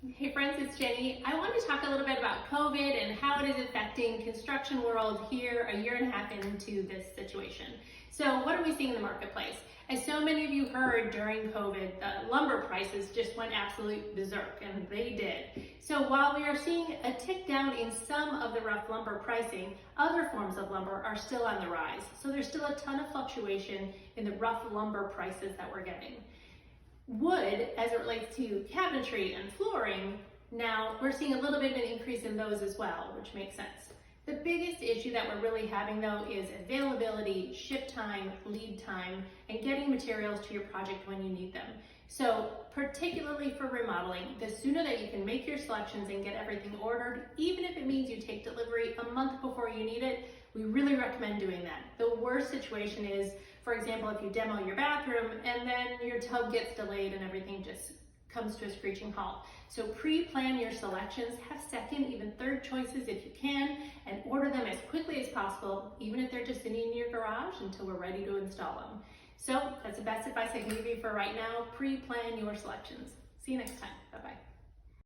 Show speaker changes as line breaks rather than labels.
Hey friends, it's Jenny. I want to talk a little bit about COVID and how it is affecting construction world here a year and a half into this situation. So what are we seeing in the marketplace? As so many of you heard during COVID, the lumber prices just went absolute berserk, and they did. So while we are seeing a tick down in some of the rough lumber pricing, other forms of lumber are still on the rise. So there's still a ton of fluctuation in the rough lumber prices that we're getting. Wood, as it relates to cabinetry and flooring, now we're seeing a little bit of an increase in those as well, which makes sense. The biggest issue that we're really having though is availability, ship time, lead time, and getting materials to your project when you need them. So particularly for remodeling, the sooner that you can make your selections and get everything ordered, even if it means you take delivery a month before you need it, we really recommend doing that. The worst situation is, for example, if you demo your bathroom and then your tub gets delayed and everything just comes to a screeching halt. So pre-plan your selections, have second, even third choices if you can, and order them as quickly as possible, even if they're just sitting in your garage until we're ready to install them. So that's the best advice I can give you for right now. Pre-plan your selections. See you next time. Bye-bye.